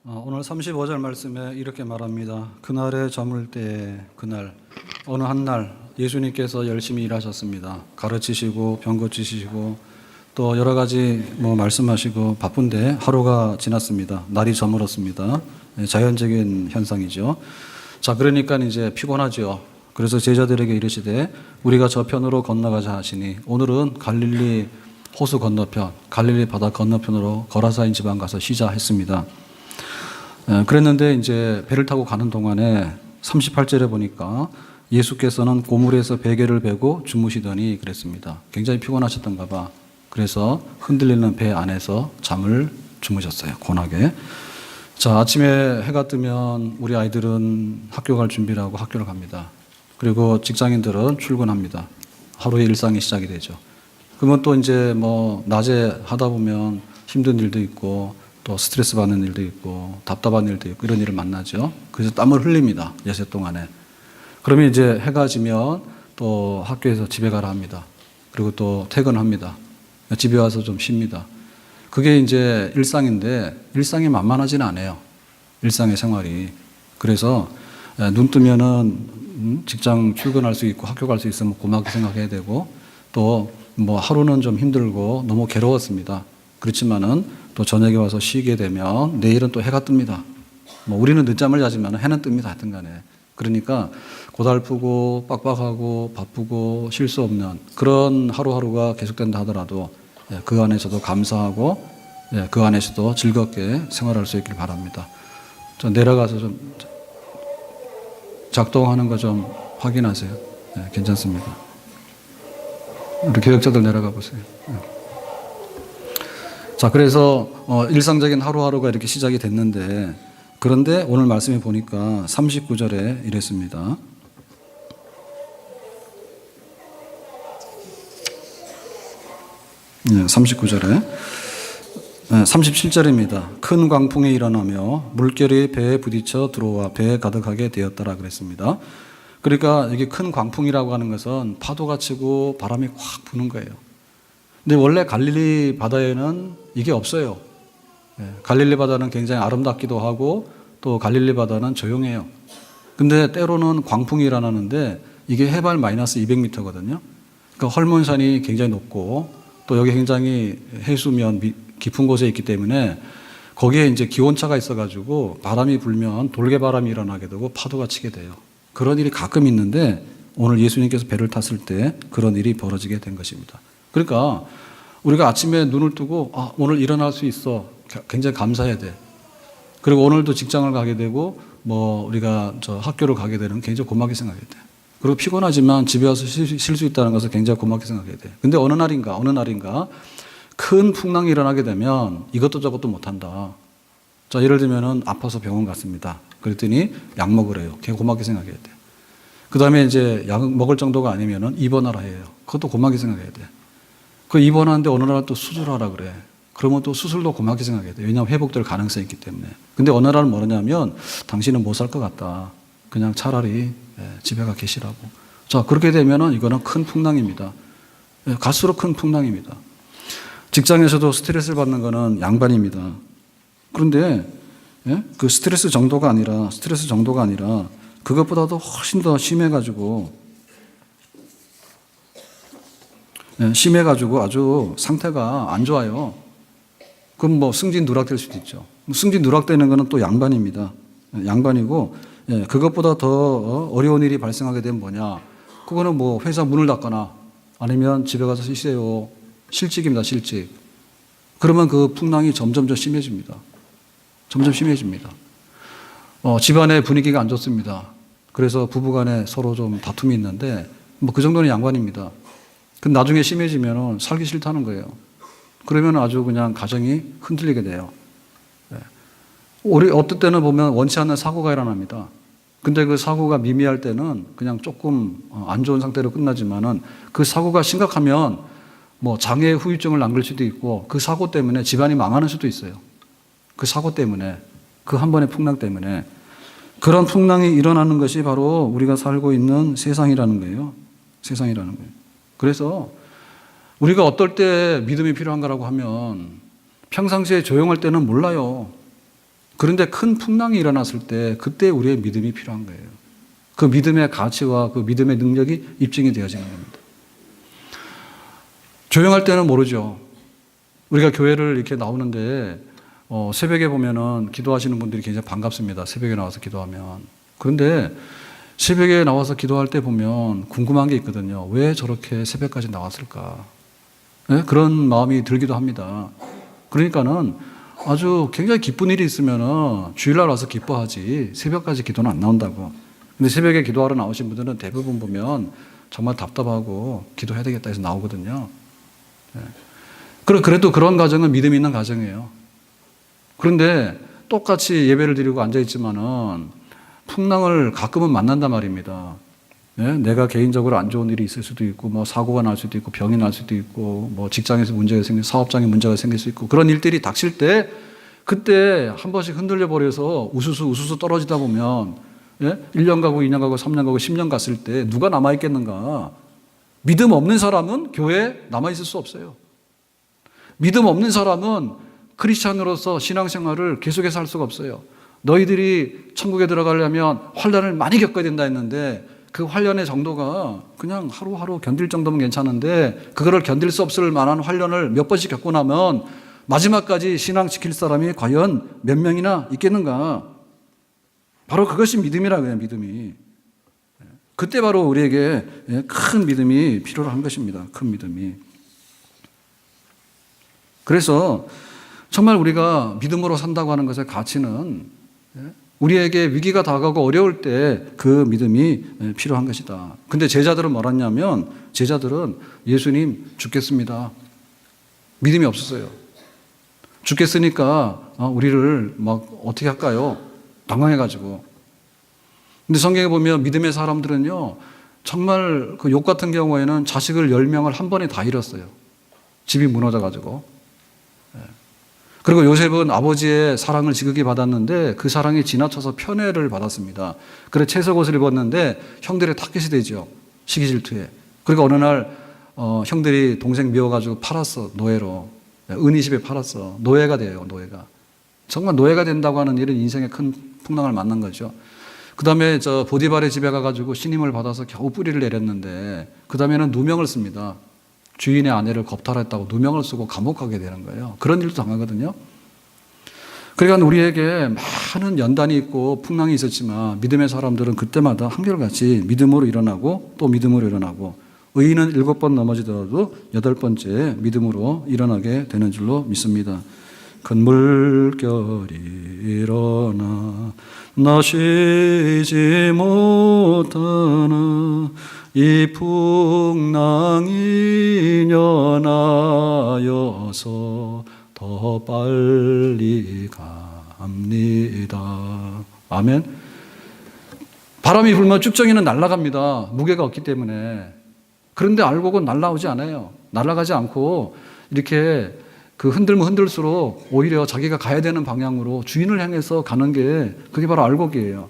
오늘 35절 말씀에 이렇게 말합니다. 그날에 저물 때에 그날 어느 한 날 예수님께서 열심히 일하셨습니다. 가르치시고 병 고치시고 또 여러 가지 말씀하시고 바쁜데 하루가 지났습니다. 날이 저물었습니다. 자연적인 현상이죠. 자, 그러니까 이제 피곤하죠. 그래서 제자들에게 이르시되 우리가 저편으로 건너가자 하시니 오늘은 갈릴리 호수 건너편, 갈릴리 바다 건너편으로 거라사인 지방 가서 쉬자 했습니다. 그랬는데 이제 배를 타고 가는 동안에 38절에 보니까 예수께서는 고물에서 베개를 베고 주무시더니 그랬습니다. 굉장히 피곤하셨던가 봐. 그래서 흔들리는 배 안에서 잠을 주무셨어요. 고나게. 자, 아침에 해가 뜨면 우리 아이들은 학교 갈 준비를 하고 학교를 갑니다. 그리고 직장인들은 출근합니다. 하루의 일상이 시작이 되죠. 그러면 또 이제 낮에 하다 보면 힘든 일도 있고 또 스트레스 받는 일도 있고 답답한 일도 있고 이런 일을 만나죠. 그래서 땀을 흘립니다. 여세 동안에. 그러면 이제 해가 지면 또 학교에서 집에 가라 합니다. 그리고 또 퇴근합니다. 집에 와서 좀 쉽니다. 그게 이제 일상인데 일상이 만만하지는 않아요. 일상의 생활이. 그래서 눈 뜨면은 직장 출근할 수 있고 학교 갈 수 있으면 고맙게 생각해야 되고 또 하루는 좀 힘들고 너무 괴로웠습니다. 그렇지만은 또 저녁에 와서 쉬게 되면 내일은 또 해가 뜹니다. 우리는 늦잠을 자지만 해는 뜹니다. 하여튼 간에. 그러니까 고달프고 빡빡하고 바쁘고 쉴 수 없는 그런 하루하루가 계속된다 하더라도 그 안에서도 감사하고 그 안에서도 즐겁게 생활할 수 있길 바랍니다. 좀 내려가서 좀 작동하는 거 좀 확인하세요. 괜찮습니다. 우리 교역자들 내려가 보세요. 자, 그래서 일상적인 하루하루가 이렇게 시작이 됐는데 그런데 오늘 말씀에 보니까 39절에 이랬습니다. 네, 39절에 37절입니다. 큰 광풍이 일어나며 물결이 배에 부딪혀 들어와 배에 가득하게 되었더라 그랬습니다. 그러니까 이게 큰 광풍이라고 하는 것은 파도가 치고 바람이 확 부는 거예요. 근데 원래 갈릴리 바다에는 이게 없어요. 갈릴리 바다는 굉장히 아름답기도 하고 또 갈릴리 바다는 조용해요. 근데 때로는 광풍이 일어나는데 이게 해발 마이너스 200m거든요. 그러니까 헐몬산이 굉장히 높고 또 여기 굉장히 해수면 깊은 곳에 있기 때문에 거기에 이제 기온차가 있어가지고 바람이 불면 돌개바람이 일어나게 되고 파도가 치게 돼요. 그런 일이 가끔 있는데 오늘 예수님께서 배를 탔을 때 그런 일이 벌어지게 된 것입니다. 그러니까 우리가 아침에 눈을 뜨고 오늘 일어날 수 있어. 굉장히 감사해야 돼. 그리고 오늘도 직장을 가게 되고 우리가 학교를 가게 되는 굉장히 고맙게 생각해야 돼. 그리고 피곤하지만 집에 와서 쉴 수 있다는 것을 굉장히 고맙게 생각해야 돼. 근데 어느 날인가 큰 풍랑이 일어나게 되면 이것도 저것도 못한다. 자, 예를 들면은 아파서 병원 갔습니다. 그랬더니 약 먹으래요. 굉장히 고맙게 생각해야 돼. 그 다음에 이제 약 먹을 정도가 아니면은 입원하라 해요. 그것도 고맙게 생각해야 돼. 그 입원하는데 어느 날 또 수술하라 그래. 그러면 또 수술도 고맙게 생각해야 돼. 왜냐하면 회복될 가능성이 있기 때문에. 근데 어느 날은 뭐냐면 당신은 못 살 것 같다. 그냥 차라리 집에 가 계시라고. 자, 그렇게 되면은 이거는 큰 풍랑입니다. 갈수록 큰 풍랑입니다. 직장에서도 스트레스를 받는 거는 양반입니다. 그런데 그 스트레스 정도가 아니라 그것보다도 훨씬 더 심해가지고 아주 상태가 안 좋아요. 그럼 승진 누락될 수도 있죠. 승진 누락되는 거는 또 양반입니다. 양반이고 그것보다 더 어려운 일이 발생하게 되면 뭐냐? 그거는 회사 문을 닫거나 아니면 집에 가서 쉬세요. 실직입니다. 실직. 그러면 그 풍랑이 점점 더 심해집니다. 점점 심해집니다. 집안의 분위기가 안 좋습니다. 그래서 부부간에 서로 좀 다툼이 있는데 그 정도는 양반입니다. 근데 나중에 심해지면 살기 싫다는 거예요. 그러면 아주 그냥 가정이 흔들리게 돼요. 우리 어떨 때는 보면 원치 않는 사고가 일어납니다. 근데 그 사고가 미미할 때는 그냥 조금 안 좋은 상태로 끝나지만은 그 사고가 심각하면 장애 후유증을 남길 수도 있고 그 사고 때문에 집안이 망하는 수도 있어요. 그 사고 때문에, 그 한 번의 풍랑 때문에. 그런 풍랑이 일어나는 것이 바로 우리가 살고 있는 세상이라는 거예요. 세상이라는 거예요. 그래서 우리가 어떨 때 믿음이 필요한가라고 하면 평상시에 조용할 때는 몰라요. 그런데 큰 풍랑이 일어났을 때 그때 우리의 믿음이 필요한 거예요. 그 믿음의 가치와 그 믿음의 능력이 입증이 되어지는 겁니다. 조용할 때는 모르죠. 우리가 교회를 이렇게 나오는데 새벽에 보면은 기도하시는 분들이 굉장히 반갑습니다. 새벽에 나와서 기도하면. 그런데 새벽에 나와서 기도할 때 보면 궁금한 게 있거든요. 왜 저렇게 새벽까지 나왔을까? 네? 그런 마음이 들기도 합니다. 그러니까는 아주 굉장히 기쁜 일이 있으면은 주일날 와서 기뻐하지 새벽까지 기도는 안 나온다고. 근데 새벽에 기도하러 나오신 분들은 대부분 보면 정말 답답하고 기도해야 되겠다 해서 나오거든요. 네. 그래도 그런 가정은 믿음이 있는 가정이에요. 그런데 똑같이 예배를 드리고 앉아있지만은 풍랑을 가끔은 만난단 말입니다. 네? 내가 개인적으로 안 좋은 일이 있을 수도 있고, 뭐 사고가 날 수도 있고, 병이 날 수도 있고, 뭐 직장에서 문제가 생길, 사업장에 문제가 생길 수 있고, 그런 일들이 닥칠 때, 그때 한 번씩 흔들려 버려서 우수수 떨어지다 보면, 예? 1년 가고 2년 가고 3년 가고 10년 갔을 때 누가 남아있겠는가? 믿음 없는 사람은 교회에 남아있을 수 없어요. 믿음 없는 사람은 크리스찬으로서 신앙생활을 계속해서 할 수가 없어요. 너희들이 천국에 들어가려면 환난을 많이 겪어야 된다 했는데 그 환난의 정도가 그냥 하루하루 견딜 정도면 괜찮은데 그거를 견딜 수 없을 만한 환난을 몇 번씩 겪고 나면 마지막까지 신앙 지킬 사람이 과연 몇 명이나 있겠는가? 바로 그것이 믿음이라 그래요, 믿음이. 그때 바로 우리에게 큰 믿음이 필요한 것입니다. 큰 믿음이. 그래서 정말 우리가 믿음으로 산다고 하는 것의 가치는 우리에게 위기가 다가오고 어려울 때 그 믿음이 필요한 것이다. 근데 제자들은 뭐랬냐면 제자들은 예수님 죽겠습니다. 믿음이 없었어요. 죽겠으니까 우리를 막 어떻게 할까요? 당황해가지고. 근데 성경에 보면 믿음의 사람들은요, 정말 그 욥 같은 경우에는 자식을 10명을 한 번에 다 잃었어요. 집이 무너져가지고. 그리고 요셉은 아버지의 사랑을 지극히 받았는데 그 사랑이 지나쳐서 편애를 받았습니다. 그래 채석옷을 입었는데 형들의 타깃이 되죠. 시기 질투에. 그리고 어느 날 형들이 동생 미워가지고 팔았어. 노예로. 은이십에 팔았어. 노예가 돼요. 노예가. 정말 노예가 된다고 하는 일은 인생의 큰 풍랑을 만난 거죠. 그 다음에 보디발의 집에 가가지고 신임을 받아서 겨우 뿌리를 내렸는데 그 다음에는 누명을 씁니다. 주인의 아내를 겁탈했다고 누명을 쓰고 감옥 가게 되는 거예요. 그런 일도 당하거든요. 그러니까 우리에게 많은 연단이 있고 풍랑이 있었지만 믿음의 사람들은 그때마다 한결같이 믿음으로 일어나고 또 믿음으로 일어나고 의인은 7번 넘어지더라도 8번째 믿음으로 일어나게 되는 줄로 믿습니다. 큰 물결이 일어나 나 쉬지 못하나 이 풍랑이 연하여서 더 빨리 갑니다. 아멘. 바람이 불면 쭉정이는 날아갑니다. 무게가 없기 때문에. 그런데 알곡은 날아오지 않아요. 날아가지 않고 이렇게 그 흔들면 흔들수록 오히려 자기가 가야 되는 방향으로 주인을 향해서 가는 게 그게 바로 알곡이에요.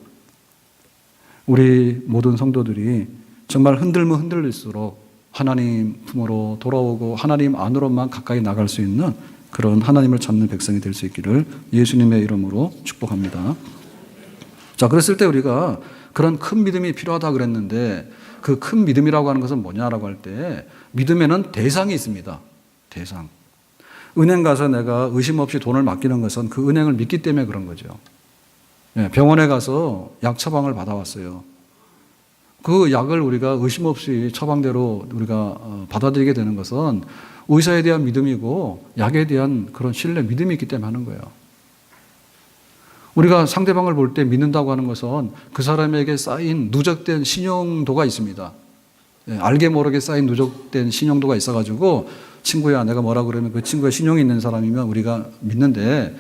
우리 모든 성도들이 정말 흔들면 흔들릴수록 하나님 품으로 돌아오고 하나님 안으로만 가까이 나갈 수 있는 그런 하나님을 찾는 백성이 될 수 있기를 예수님의 이름으로 축복합니다. 자, 그랬을 때 우리가 그런 큰 믿음이 필요하다 그랬는데 그 큰 믿음이라고 하는 것은 뭐냐라고 할 때 믿음에는 대상이 있습니다. 대상. 은행 가서 내가 의심 없이 돈을 맡기는 것은 그 은행을 믿기 때문에 그런 거죠. 병원에 가서 약 처방을 받아왔어요. 그 약을 우리가 의심 없이 처방대로 우리가 받아들이게 되는 것은 의사에 대한 믿음이고 약에 대한 그런 신뢰, 믿음이 있기 때문에 하는 거예요. 우리가 상대방을 볼 때 믿는다고 하는 것은 그 사람에게 쌓인 누적된 신용도가 있습니다. 알게 모르게 쌓인 누적된 신용도가 있어가지고 친구야 내가 뭐라 그러면 그 친구의 신용이 있는 사람이면 우리가 믿는데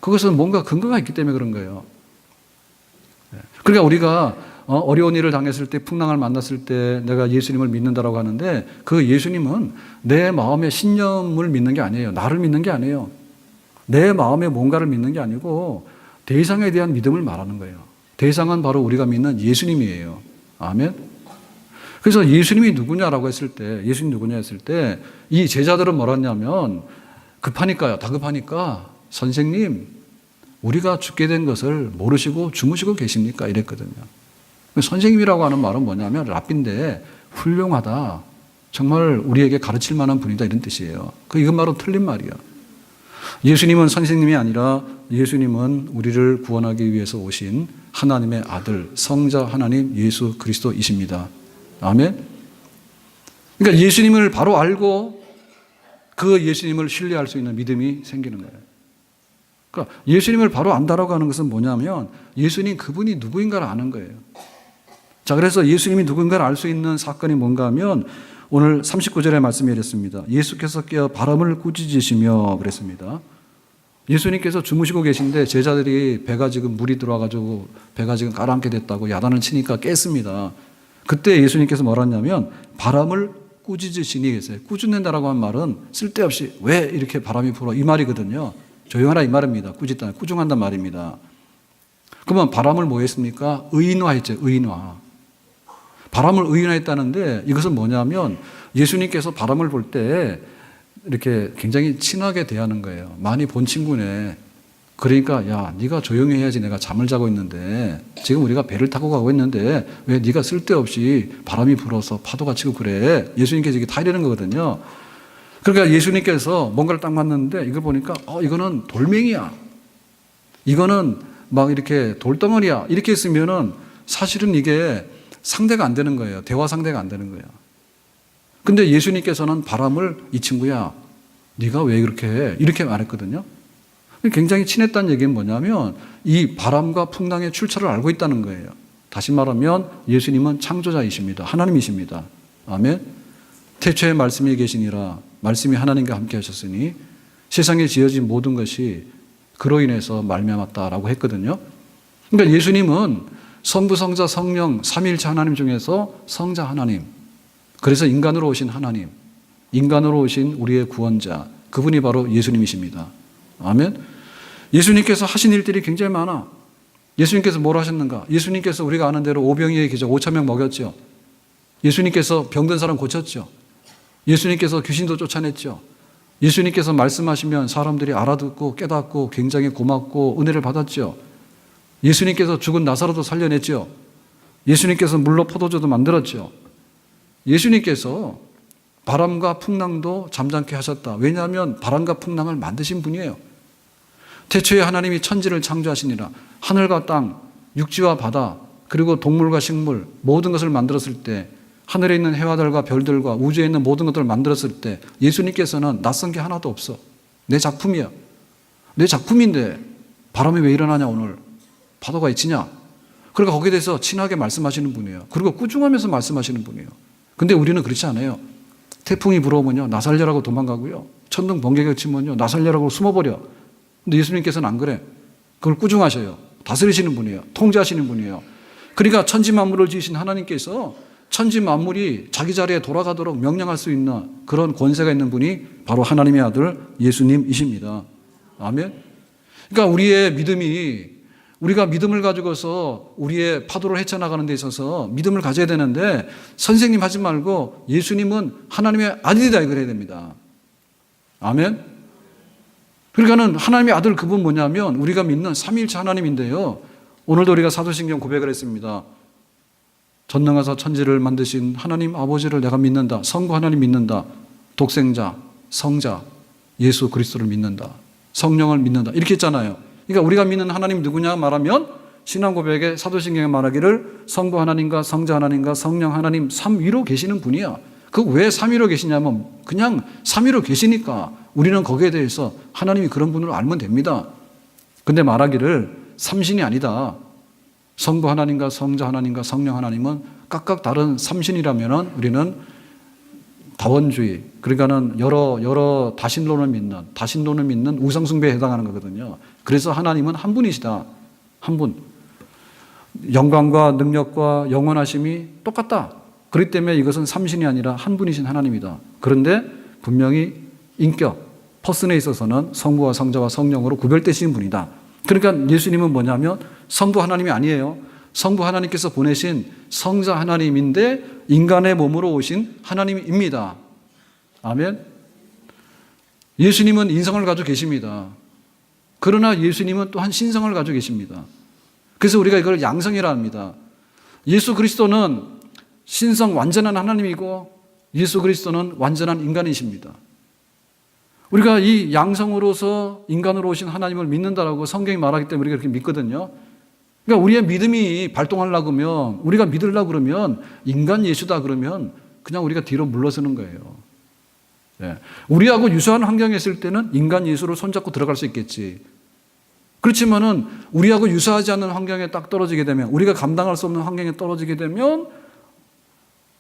그것은 뭔가 근거가 있기 때문에 그런 거예요. 그러니까 우리가 어려운 일을 당했을 때 풍랑을 만났을 때 내가 예수님을 믿는다라고 하는데 그 예수님은 내 마음의 신념을 믿는 게 아니에요. 나를 믿는 게 아니에요. 내 마음의 뭔가를 믿는 게 아니고 대상에 대한 믿음을 말하는 거예요. 대상은 바로 우리가 믿는 예수님이에요. 아멘. 그래서 예수님이 누구냐라고 했을 때 예수님 누구냐 했을 때 이 제자들은 뭐라 했냐면 급하니까요. 다급하니까 선생님 우리가 죽게 된 것을 모르시고 주무시고 계십니까? 이랬거든요. 선생님이라고 하는 말은 뭐냐면 랍비인데 훌륭하다. 정말 우리에게 가르칠 만한 분이다. 이런 뜻이에요. 이건 바로 틀린 말이야. 예수님은 선생님이 아니라 예수님은 우리를 구원하기 위해서 오신 하나님의 아들, 성자 하나님 예수 그리스도이십니다. 아멘. 그러니까 예수님을 바로 알고 그 예수님을 신뢰할 수 있는 믿음이 생기는 거예요. 그러니까 예수님을 바로 안다라고 하는 것은 뭐냐면 예수님 그분이 누구인가를 아는 거예요. 자, 그래서 예수님이 누구인가를 알 수 있는 사건이 뭔가 하면 오늘 39절의 말씀이 이랬습니다. 예수께서 깨어 바람을 꾸짖으시며 그랬습니다. 예수님께서 주무시고 계신데 제자들이 배가 지금 물이 들어와가지고 배가 지금 가라앉게 됐다고 야단을 치니까 깼습니다. 그때 예수님께서 뭐라 했냐면 바람을 꾸짖으시니 계세요. 꾸짖는다라고 한 말은 쓸데없이 왜 이렇게 바람이 불어 이 말이거든요. 조용하라 이 말입니다. 꾸짖다, 꾸중한단 말입니다. 그러면 바람을 뭐 했습니까? 의인화했죠. 의인화. 바람을 의인화했다는데 이것은 뭐냐면 예수님께서 바람을 볼 때 이렇게 굉장히 친하게 대하는 거예요. 많이 본 친구네. 그러니까 야, 네가 조용히 해야지. 내가 잠을 자고 있는데 지금 우리가 배를 타고 가고 있는데 왜 네가 쓸데없이 바람이 불어서 파도가 치고 그래. 예수님께서 이게 다 이러는 거거든요. 그러니까 예수님께서 뭔가를 딱 맞는데 이걸 보니까 이거는 돌멩이야. 이거는 막 이렇게 돌덩어리야. 이렇게 했으면은 사실은 이게 상대가 안 되는 거예요. 대화 상대가 안 되는 거예요. 근데 예수님께서는 바람을 이 친구야, 네가 왜 그렇게 해? 이렇게 말했거든요. 굉장히 친했다는 얘기는 뭐냐면 이 바람과 풍랑의 출처를 알고 있다는 거예요. 다시 말하면 예수님은 창조자이십니다. 하나님이십니다. 아멘. 태초에 말씀이 계시니라. 말씀이 하나님과 함께 하셨으니 세상에 지어진 모든 것이 그로 인해서 말미암았다라고 했거든요. 그러니까 예수님은 성부, 성자, 성령 삼위일체 하나님 중에서 성자 하나님, 그래서 인간으로 오신 하나님, 인간으로 오신 우리의 구원자, 그분이 바로 예수님이십니다. 아멘. 예수님께서 하신 일들이 굉장히 많아. 예수님께서 뭘 하셨는가? 예수님께서 우리가 아는 대로 오병이의 기적 5,000명 먹였죠. 예수님께서 병든 사람 고쳤죠. 예수님께서 귀신도 쫓아냈죠. 예수님께서 말씀하시면 사람들이 알아듣고 깨닫고 굉장히 고맙고 은혜를 받았죠. 예수님께서 죽은 나사로도 살려냈죠. 예수님께서 물로 포도주도 만들었죠. 예수님께서 바람과 풍랑도 잠잠케 하셨다. 왜냐하면 바람과 풍랑을 만드신 분이에요. 태초에 하나님이 천지를 창조하시니라. 하늘과 땅, 육지와 바다, 그리고 동물과 식물 모든 것을 만들었을 때, 하늘에 있는 해와 달과 별들과 우주에 있는 모든 것들을 만들었을 때 예수님께서는 낯선 게 하나도 없어. 내 작품이야. 내 작품인데 바람이 왜 일어나냐 오늘. 파도가 있지냐. 그러니까 거기에 대해서 친하게 말씀하시는 분이에요. 그리고 꾸중하면서 말씀하시는 분이에요. 근데 우리는 그렇지 않아요. 태풍이 불어오면요 나 살려라고 도망가고요. 천둥 번개가 치면요 나 살려라고 숨어버려. 근데 예수님께서는 안 그래. 그걸 꾸중하셔요. 다스리시는 분이에요. 통제하시는 분이에요. 그러니까 천지 만물을 지으신 하나님께서 천지 만물이 자기 자리에 돌아가도록 명령할 수 있는 그런 권세가 있는 분이 바로 하나님의 아들 예수님이십니다. 아멘. 그러니까 우리의 믿음이, 우리가 믿음을 가지고서 우리의 파도를 헤쳐나가는 데 있어서 믿음을 가져야 되는데 선생님 하지 말고 예수님은 하나님의 아들이다 이걸 해야 됩니다. 아멘. 그러니까는 하나님의 아들 그분 뭐냐면 우리가 믿는 삼위일체 하나님인데요. 오늘도 우리가 사도신경 고백을 했습니다. 전능하사 천지를 만드신 하나님 아버지를 내가 믿는다. 성부 하나님 믿는다. 독생자, 성자, 예수 그리스도를 믿는다. 성령을 믿는다. 이렇게 했잖아요. 그러니까 우리가 믿는 하나님 누구냐 말하면 신앙 고백에 사도신경에 말하기를 성부 하나님과 성자 하나님과 성령 하나님 삼위로 계시는 분이야. 그 왜 삼위로 계시냐면 그냥 삼위로 계시니까 우리는 거기에 대해서 하나님이 그런 분으로 알면 됩니다. 근데 말하기를 삼신이 아니다. 성부 하나님과 성자 하나님과 성령 하나님은 각각 다른 삼신이라면 우리는 다원주의, 그러니까는 여러 다신론을 믿는 우상숭배에 해당하는 거거든요. 그래서 하나님은 한 분이시다. 한 분. 영광과 능력과 영원하심이 똑같다. 그렇기 때문에 이것은 삼신이 아니라 한 분이신 하나님이다. 그런데 분명히 인격, 퍼슨에 있어서는 성부와 성자와 성령으로 구별되시는 분이다. 그러니까 예수님은 뭐냐면 성부 하나님이 아니에요. 성부 하나님께서 보내신 성자 하나님인데 인간의 몸으로 오신 하나님입니다. 아멘. 예수님은 인성을 가지고 계십니다. 그러나 예수님은 또한 신성을 가지고 계십니다. 그래서 우리가 이걸 양성이라 합니다. 예수 그리스도는 신성 완전한 하나님이고 예수 그리스도는 완전한 인간이십니다. 우리가 이 양성으로서 인간으로 오신 하나님을 믿는다라고 성경이 말하기 때문에 우리가 그렇게 믿거든요. 그러니까 우리의 믿음이 발동하려고 하면, 우리가 믿으려고 그러면 인간 예수다 그러면 그냥 우리가 뒤로 물러서는 거예요. 예. 우리하고 유사한 환경에 있을 때는 인간 예수를 손잡고 들어갈 수 있겠지. 그렇지만은 우리하고 유사하지 않는 환경에 딱 떨어지게 되면, 우리가 감당할 수 없는 환경에 떨어지게 되면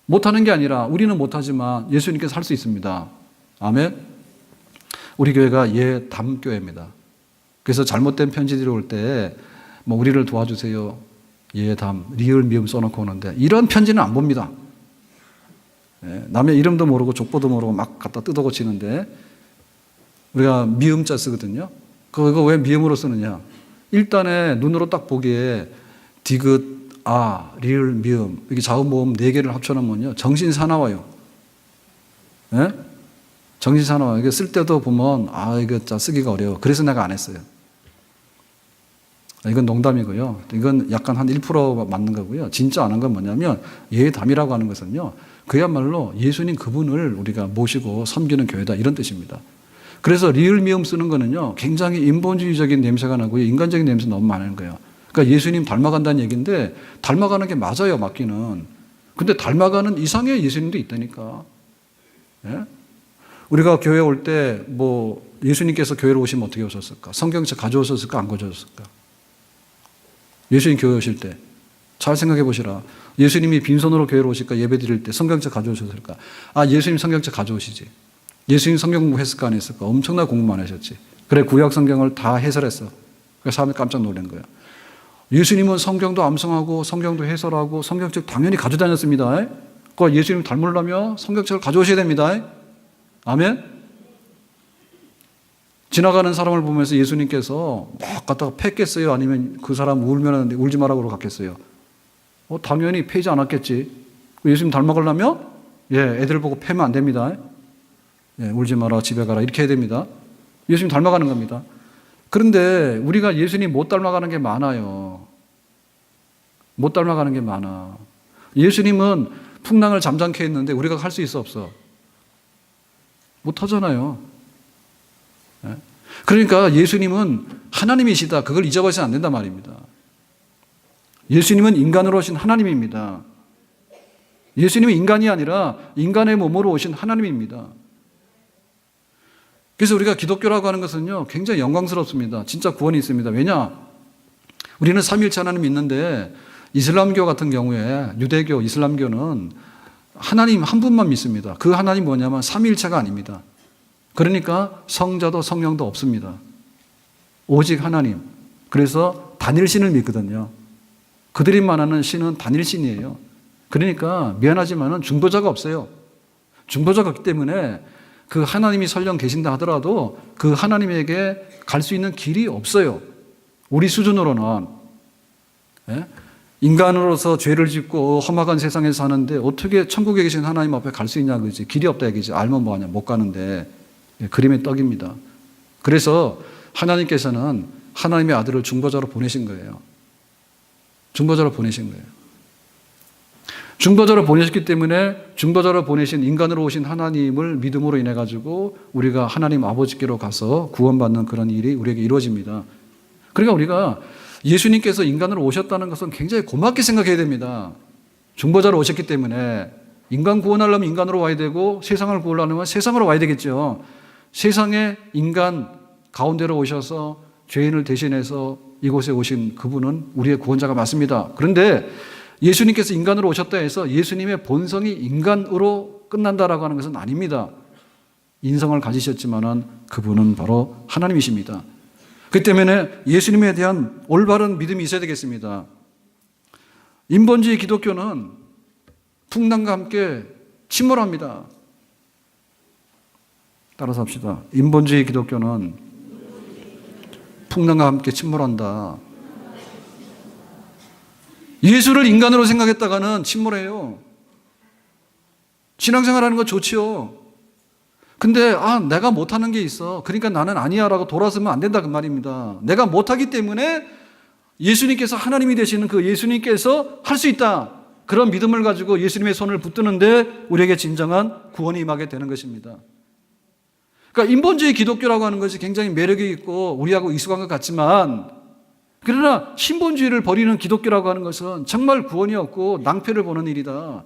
못하는 게 아니라, 우리는 못하지만 예수님께서 할 수 있습니다. 아멘. 우리 교회가 예담교회입니다. 그래서 잘못된 편지들이 올 때 뭐 우리를 도와주세요, 예담, 리을 미음 써놓고 오는데 이런 편지는 안 봅니다. 예, 남의 이름도 모르고 족보도 모르고 막 갖다 뜯어 고치는데, 우리가 미음자 쓰거든요. 그거 왜 미음으로 쓰느냐? 일단에 눈으로 딱 보기에 디귿, 아, 리을, 미음 이렇게 자음, 모음 4개를 합쳐놓으면요 정신사나워요. 예? 정신사나워요. 이게 쓸 때도 보면 이거 진짜 쓰기가 어려워. 그래서 내가 안 했어요. 이건 농담이고요. 이건 약간 한 1% 맞는 거고요. 진짜 안 한 건 뭐냐면, 예담이라고 하는 것은요, 그야말로 예수님 그분을 우리가 모시고 섬기는 교회다, 이런 뜻입니다. 그래서 리을 미음 쓰는 거는요 굉장히 인본주의적인 냄새가 나고요, 인간적인 냄새 너무 많은 거예요. 그러니까 예수님 닮아간다는 얘기인데, 닮아가는 게 맞아요, 맞기는. 근데 닮아가는 이상의 예수님도 있다니까. 예? 우리가 교회 올 때 뭐 예수님께서 교회로 오시면 어떻게 오셨을까? 성경책 가져오셨을까, 안 가져오셨을까? 예수님 교회 오실 때 잘 생각해 보시라. 예수님이 빈손으로 교회로 오실까? 예배 드릴 때 성경책 가져오셨을까? 예수님 성경책 가져오시지. 예수님 성경 공부했을까, 안 했을까? 엄청나게 공부만 하셨지. 그래, 구약 성경을 다 해설했어. 그래서 사람이 깜짝 놀란 거야. 예수님은 성경도 암송하고 성경도 해설하고 성경책 당연히 가지고 다녔습니다. 그 예수님 닮으려면 성경책을 가져오셔야 됩니다. 아멘? 지나가는 사람을 보면서 예수님께서 막 갖다가 패겠어요? 아니면 그 사람 울면 하는데 울지 말라고 갔겠어요? 당연히 패지 않았겠지. 예수님 닮아가려면 애들 보고 패면 안 됩니다. 울지 마라, 집에 가라, 이렇게 해야 됩니다. 예수님 닮아가는 겁니다. 그런데 우리가 예수님 못 닮아가는 게 많아요. 못 닮아가는 게 많아. 예수님은 풍랑을 잠잠케 했는데 우리가 할 수 있어, 없어? 못 하잖아요. 그러니까 예수님은 하나님이시다, 그걸 잊어버리면 안 된단 말입니다. 예수님은 인간으로 오신 하나님입니다. 예수님은 인간이 아니라 인간의 몸으로 오신 하나님입니다. 그래서 우리가 기독교라고 하는 것은요 굉장히 영광스럽습니다. 진짜 구원이 있습니다. 왜냐? 우리는 삼위일체 하나님 믿는데, 이슬람교 같은 경우에, 유대교, 이슬람교는 하나님 한 분만 믿습니다. 그 하나님 뭐냐면 삼위일체가 아닙니다. 그러니까 성자도 성령도 없습니다. 오직 하나님. 그래서 단일신을 믿거든요. 그들이 말하는 신은 단일신이에요. 그러니까 미안하지만 중보자가 없어요. 중보자가 없기 때문에 그 하나님이 설령 계신다 하더라도 그 하나님에게 갈 수 있는 길이 없어요. 우리 수준으로는. 인간으로서 죄를 짓고 험악한 세상에 사는데 어떻게 천국에 계신 하나님 앞에 갈 수 있냐, 그지? 길이 없다 얘기지. 알면 뭐하냐, 못 가는데. 그림의 떡입니다. 그래서 하나님께서는 하나님의 아들을 중보자로 보내신 거예요. 중보자로 보내신 거예요. 중보자로 보내셨기 때문에 중보자로 보내신 인간으로 오신 하나님을 믿음으로 인해 가지고 우리가 하나님 아버지께로 가서 구원받는 그런 일이 우리에게 이루어집니다. 그러니까 우리가 예수님께서 인간으로 오셨다는 것은 굉장히 고맙게 생각해야 됩니다. 중보자로 오셨기 때문에 인간 구원하려면 인간으로 와야 되고, 세상을 구원하려면 세상으로 와야 되겠죠. 세상에 인간 가운데로 오셔서 죄인을 대신해서 이곳에 오신 그분은 우리의 구원자가 맞습니다. 그런데 예수님께서 인간으로 오셨다 해서 예수님의 본성이 인간으로 끝난다라고 하는 것은 아닙니다. 인성을 가지셨지만은 그분은 바로 하나님이십니다. 그렇기 때문에 예수님에 대한 올바른 믿음이 있어야 되겠습니다. 인본주의 기독교는 풍랑과 함께 침몰합니다. 따라서 합시다. 인본주의 기독교는 풍랑과 함께 침몰한다. 예수를 인간으로 생각했다가는 침몰해요. 신앙생활하는 거 좋지요. 근데 내가 못하는 게 있어. 그러니까 나는 아니야 라고 돌아서면 안 된다 그 말입니다. 내가 못하기 때문에 예수님께서 하나님이 되시는 그 예수님께서 할 수 있다. 그런 믿음을 가지고 예수님의 손을 붙드는데 우리에게 진정한 구원이 임하게 되는 것입니다. 그러니까 인본주의 기독교라고 하는 것이 굉장히 매력이 있고 우리하고 익숙한 것 같지만, 그러나 신본주의를 버리는 기독교라고 하는 것은 정말 구원이 없고 낭패를 보는 일이다.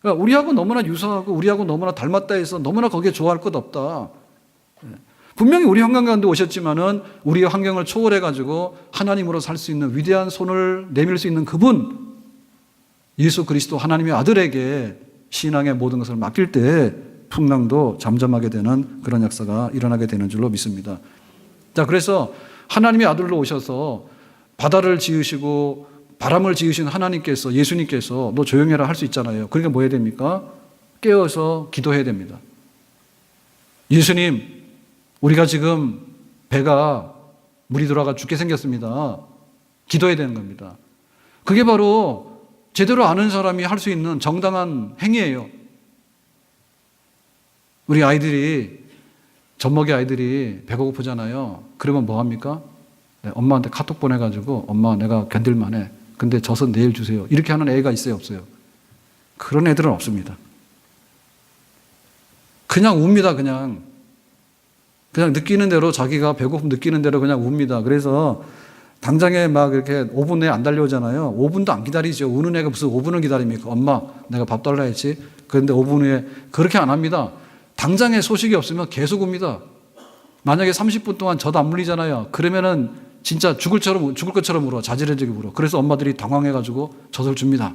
그러니까 우리하고 너무나 유사하고 우리하고 너무나 닮았다 해서 너무나 거기에 좋아할 것 없다. 분명히 우리 환경 가운데 오셨지만은 우리의 환경을 초월해 가지고 하나님으로 살 수 있는 위대한 손을 내밀 수 있는 그분, 예수 그리스도 하나님의 아들에게 신앙의 모든 것을 맡길 때 풍랑도 잠잠하게 되는 그런 역사가 일어나게 되는 줄로 믿습니다. 자, 그래서 하나님의 아들로 오셔서 바다를 지으시고 바람을 지으신 하나님께서, 예수님께서 너 조용히 해라 할 수 있잖아요. 그러니까 뭐 해야 됩니까? 깨어서 기도해야 됩니다. 예수님, 우리가 지금 배가 물이 들어가 죽게 생겼습니다. 기도해야 되는 겁니다. 그게 바로 제대로 아는 사람이 할 수 있는 정당한 행위예요. 우리 아이들이, 젖먹이 아이들이 배가 고프잖아요. 그러면 뭐 합니까? 네, 엄마한테 카톡 보내가지고 엄마 내가 견딜만해. 근데 젖은 내일 주세요. 이렇게 하는 애가 있어요, 없어요? 그런 애들은 없습니다. 그냥 웁니다. 그냥 느끼는 대로, 자기가 배고픔 느끼는 대로 그냥 웁니다. 그래서 당장에 막 이렇게 5분 내에 안 달려오잖아요. 5분도 안 기다리죠. 우는 애가 무슨 5분을 기다립니까? 엄마 내가 밥 달라 했지. 그런데 5분 후에 그렇게 안 합니다. 당장에 소식이 없으면 계속 옵니다. 만약에 30분 동안 젖 안 물리잖아요. 그러면은 진짜 죽을 것처럼 울어. 자지러지게 울어. 그래서 엄마들이 당황해가지고 젖을 줍니다.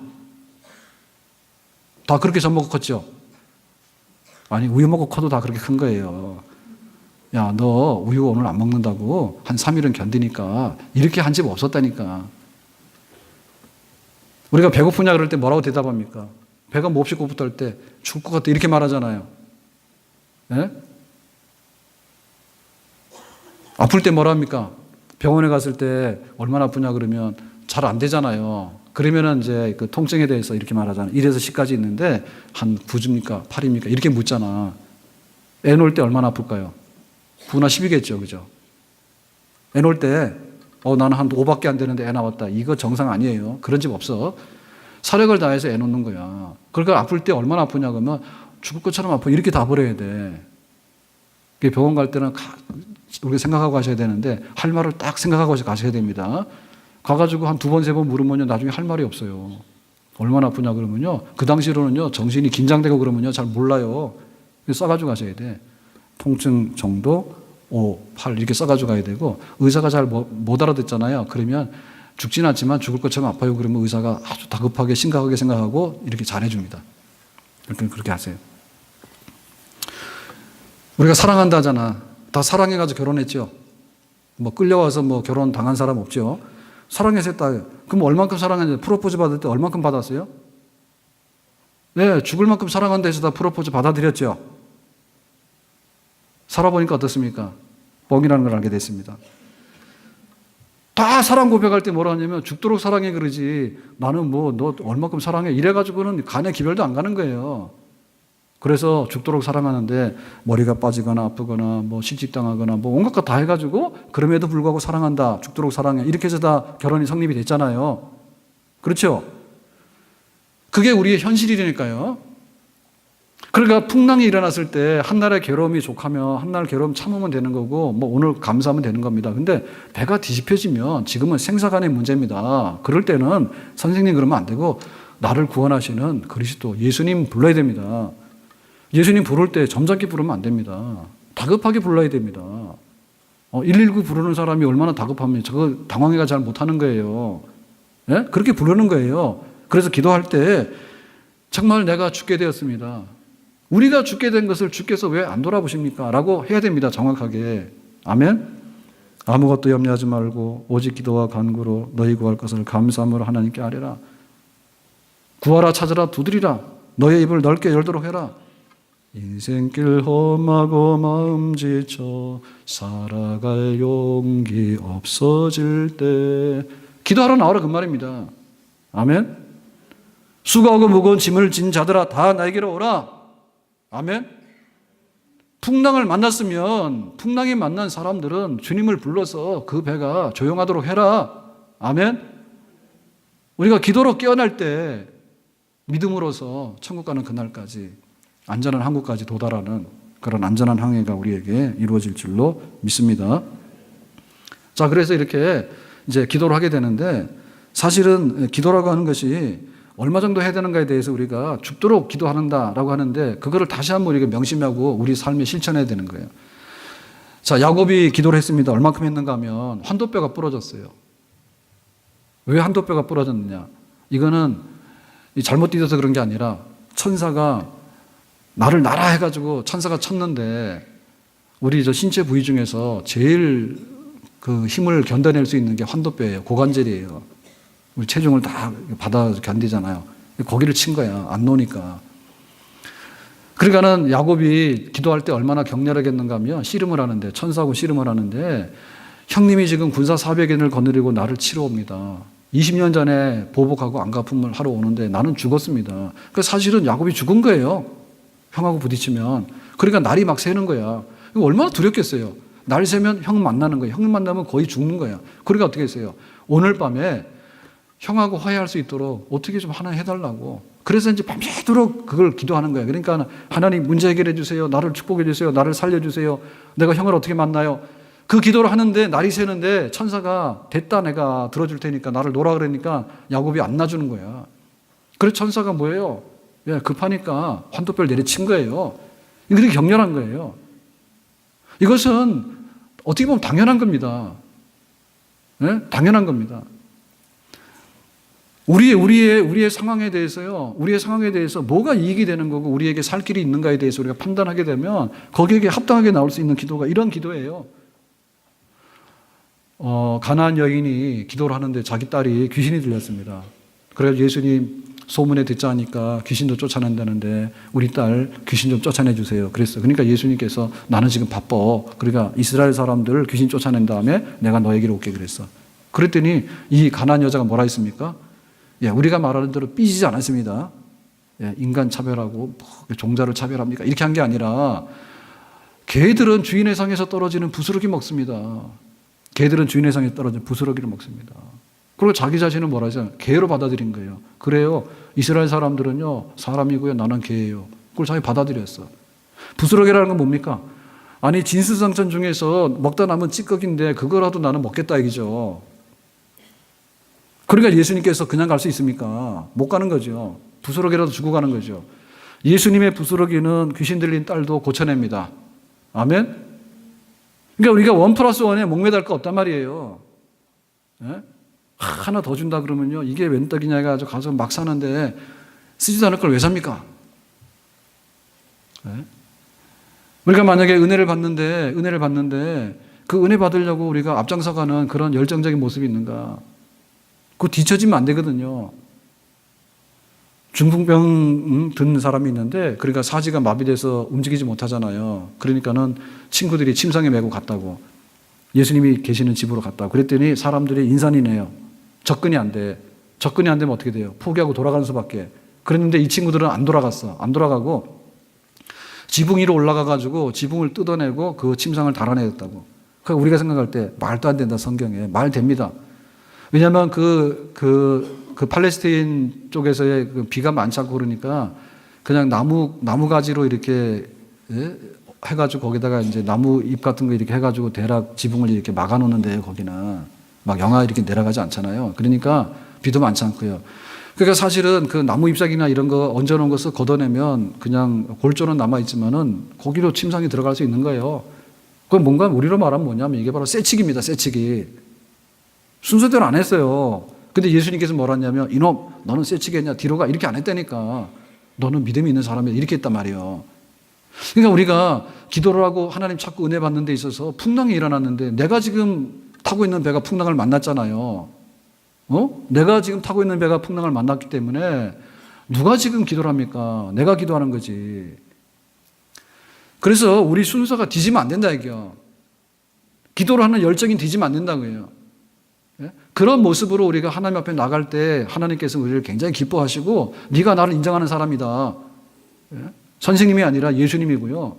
다 그렇게 젖 먹고 컸죠? 아니, 우유 먹고 커도 다 그렇게 큰 거예요. 야, 너 우유 오늘 안 먹는다고 한 3일은 견디니까. 이렇게 한 집 없었다니까. 우리가 배고프냐 그럴 때 뭐라고 대답합니까? 배가 몹시 고프다 때 죽을 것 같아 이렇게 말하잖아요. 네? 아플 때 뭐라 합니까? 병원에 갔을 때 얼마나 아프냐 그러면 잘 안 되잖아요. 그러면은 이제 그 통증에 대해서 이렇게 말하잖아요. 1에서 10까지 있는데 한 9입니까? 8입니까? 이렇게 묻잖아. 애 놓을 때 얼마나 아플까요? 9나 10이겠죠. 그죠? 애 놓을 때 나는 한 5밖에 안 되는데 애 나왔다. 이거 정상 아니에요. 그런 집 없어. 사력을 다해서 애 놓는 거야. 그러니까 아플 때 얼마나 아프냐 그러면 죽을 것처럼 아파. 이렇게 다 버려야 돼. 병원 갈 때는 우리가 생각하고 가셔야 되는데 할 말을 딱 생각하고 가셔야 됩니다. 가가지고 한 2번, 3번 물으면요. 나중에 할 말이 없어요. 얼마나 아프냐 그러면요. 그 당시로는요. 정신이 긴장되고 그러면요. 잘 몰라요. 써가지고 가셔야 돼. 통증 정도 5, 8 이렇게 써가지고 가야 되고 의사가 잘 못 알아듣잖아요. 그러면 죽진 않지만 죽을 것처럼 아파요. 그러면 의사가 아주 다급하게 심각하게 생각하고 이렇게 잘해줍니다. 그렇게 하세요. 우리가 사랑한다 하잖아. 다 사랑해가지고 결혼했죠. 뭐 끌려와서 뭐 결혼 당한 사람 없죠. 사랑해서 했다. 그럼 얼만큼 사랑했는데 프로포즈 받을 때 얼만큼 받았어요? 네, 죽을 만큼 사랑한다 해서 다 프로포즈 받아들였죠. 살아보니까 어떻습니까? 뻥이라는 걸 알게 됐습니다. 다 사랑 고백할 때 뭐라 하냐면 죽도록 사랑해 그러지 나는 뭐 너 얼만큼 사랑해 이래가지고는 간에 기별도 안 가는 거예요. 그래서 죽도록 사랑하는데 머리가 빠지거나 아프거나 뭐 실직당하거나 뭐 온갖 것 다 해가지고 그럼에도 불구하고 사랑한다. 죽도록 사랑해. 이렇게 해서 다 결혼이 성립이 됐잖아요. 그렇죠? 그게 우리의 현실이니까요. 그러니까 풍랑이 일어났을 때 한날의 괴로움이 족하면 한날 괴로움 참으면 되는 거고 뭐 오늘 감사하면 되는 겁니다. 근데 배가 뒤집혀지면 지금은 생사간의 문제입니다. 그럴 때는 선생님 그러면 안 되고 나를 구원하시는 그리스도 예수님 불러야 됩니다. 예수님 부를 때 점잖게 부르면 안 됩니다. 다급하게 불러야 됩니다. 119 부르는 사람이 얼마나 다급하면 저거 당황해가 잘 못하는 거예요. 네? 그렇게 부르는 거예요. 그래서 기도할 때 정말 내가 죽게 되었습니다. 우리가 죽게 된 것을 주께서 왜 안 돌아보십니까? 라고 해야 됩니다. 정확하게. 아멘? 아무것도 염려하지 말고 오직 기도와 간구로 너희 구할 것을 감사함으로 하나님께 아뢰라. 구하라 찾으라 두드리라. 너의 입을 넓게 열도록 해라. 인생길 험하고 마음 지쳐 살아갈 용기 없어질 때 기도하러 나오라 그 말입니다. 아멘? 수고하고 무거운 짐을 진 자들아 다 나에게로 오라. 아멘? 풍랑을 만났으면 풍랑에 만난 사람들은 주님을 불러서 그 배가 조용하도록 해라. 아멘. 우리가 기도로 깨어날 때 믿음으로서 천국 가는 그날까지 안전한 항구까지 도달하는 그런 안전한 항해가 우리에게 이루어질 줄로 믿습니다. 자, 그래서 이렇게 이제 기도를 하게 되는데, 사실은 기도라고 하는 것이 얼마 정도 해야 되는가에 대해서 우리가 죽도록 기도한다라고 하는데, 그거를 다시 한번 우리가 명심하고 우리 삶에 실천해야 되는 거예요. 자, 야곱이 기도를 했습니다. 얼마큼 했는가 하면 환도뼈가 부러졌어요. 왜 환도뼈가 부러졌느냐? 이거는 잘못 뛰어서 그런 게 아니라 천사가 나를 나라 해가지고 천사가 쳤는데, 우리 저 신체 부위 중에서 제일 그 힘을 견뎌낼 수 있는 게 환도뼈예요. 고관절이에요. 우리 체중을 다 받아 견디잖아요. 거기를 친 거야. 안 놓으니까. 그러니까는 야곱이 기도할 때 얼마나 격렬하겠는가 하면 씨름을 하는데, 천사하고 씨름을 하는데, 형님이 지금 군사 400인을 거느리고 나를 치러 옵니다. 20년 전에 보복하고 안갚음을 하러 오는데 나는 죽었습니다. 그 사실은 야곱이 죽은 거예요. 형하고 부딪히면. 그러니까 날이 막 새는 거야. 이거 얼마나 두렵겠어요. 날 새면 형 만나는 거예요. 형 만나면 거의 죽는 거야. 그러니까 어떻게 했어요? 오늘 밤에 형하고 화해할 수 있도록 어떻게 좀 하나 해달라고. 그래서 이제 밤새도록 그걸 기도하는 거예요. 그러니까 하나님 문제 해결해 주세요. 나를 축복해 주세요. 나를 살려주세요. 내가 형을 어떻게 만나요? 그 기도를 하는데 날이 새는데 천사가 됐다, 내가 들어줄 테니까 나를 놓으라 그러니까 야곱이 안 놔주는 거야. 그래서 천사가 뭐예요? 급하니까 환도뼈를 내리친 거예요. 이게 격렬한 거예요. 이것은 어떻게 보면 당연한 겁니다. 네? 당연한 겁니다. 우리의 상황에 대해서요, 우리의 상황에 대해서 뭐가 이익이 되는 거고 우리에게 살 길이 있는가에 대해서 우리가 판단하게 되면 거기에 합당하게 나올 수 있는 기도가 이런 기도예요. 가나안 여인이 기도를 하는데 자기 딸이 귀신이 들렸습니다. 그래서 예수님 소문에 듣자 하니까 귀신도 쫓아낸다는데 우리 딸 귀신 좀 쫓아내 주세요. 그랬어. 그러니까 예수님께서 나는 지금 바빠. 그러니까 이스라엘 사람들 귀신 쫓아낸 다음에 내가 너에게로 올게 그랬어. 그랬더니 이 가나안 여자가 뭐라 했습니까? 우리가 말하는 대로 삐지지 않았습니다. 인간 차별하고 종자를 차별합니까? 이렇게 한 게 아니라 개들은 주인의 상에서 떨어지는 부스러기 먹습니다. 개들은 주인의 상에서 떨어지는 부스러기를 먹습니다. 그리고 자기 자신은 뭐라 하죠? 개로 받아들인 거예요. 그래요. 이스라엘 사람들은요, 사람이고요, 나는 개예요. 그걸 자기 받아들였어. 부스러기라는 건 뭡니까? 아니, 진수성찬 중에서 먹다 남은 찌꺼기인데 그거라도 나는 먹겠다 얘기죠. 그러니까 예수님께서 그냥 갈 수 있습니까? 못 가는 거죠. 부스러기라도 주고 가는 거죠. 예수님의 부스러기는 귀신 들린 딸도 고쳐냅니다. 아멘? 그러니까 우리가 1+1에 목매달 거 없단 말이에요. 네? 하나 더 준다 그러면요, 이게 웬 떡이냐 해가지고 가서 막 사는데 쓰지도 않을 걸 왜 삽니까? 네? 우리가 만약에 은혜를 받는데 그 은혜 받으려고 우리가 앞장서가는 그런 열정적인 모습이 있는가? 그거 뒤처지면 안 되거든요. 중풍병 든 사람이 있는데, 그러니까 사지가 마비돼서 움직이지 못하잖아요. 그러니까는 친구들이 침상에 메고 갔다고. 예수님이 계시는 집으로 갔다고. 그랬더니 사람들이 인산이네요. 접근이 안 돼. 접근이 안 되면 어떻게 돼요? 포기하고 돌아가는 수밖에. 그랬는데 이 친구들은 안 돌아갔어. 안 돌아가고 지붕 위로 올라가가지고 지붕을 뜯어내고 그 침상을 달아내렸다고. 그러니까 우리가 생각할 때 말도 안 된다, 성경에. 말 됩니다. 왜냐하면 그 팔레스타인 쪽에서의 그 비가 많지 않고 그러니까 그냥 나무 가지로 이렇게 해가지고 거기다가 이제 나무 잎 같은 거 이렇게 해가지고 대략 지붕을 이렇게 막아놓는데요. 거기는 막 영하 이렇게 내려가지 않잖아요. 그러니까 비도 많지 않고요. 그러니까 사실은 그 나무 잎사귀나 이런 거 얹어놓은 것을 걷어내면 그냥 골조는 남아있지만은 거기로 침상이 들어갈 수 있는 거예요. 그건 뭔가 우리로 말하면 뭐냐면 이게 바로 쇠치기입니다. 쇠치기. 순서대로 안 했어요. 근데 예수님께서 뭐라 했냐면, 이놈 너는 쇠치기 했냐, 뒤로 가, 이렇게 안 했다니까. 너는 믿음이 있는 사람이야, 이렇게 했단 말이에요. 그러니까 우리가 기도를 하고 하나님 찾고 은혜 받는 데 있어서 풍랑이 일어났는데 내가 지금 타고 있는 배가 풍랑을 만났잖아요. 내가 지금 타고 있는 배가 풍랑을 만났기 때문에 누가 지금 기도를 합니까? 내가 기도하는 거지. 그래서 우리 순서가 뒤지면 안 된다 이게요. 기도를 하는 열정이 뒤지면 안 된다고요. 그런 모습으로 우리가 하나님 앞에 나갈 때 하나님께서 우리를 굉장히 기뻐하시고, 네가 나를 인정하는 사람이다. 선생님이 아니라 예수님이고요.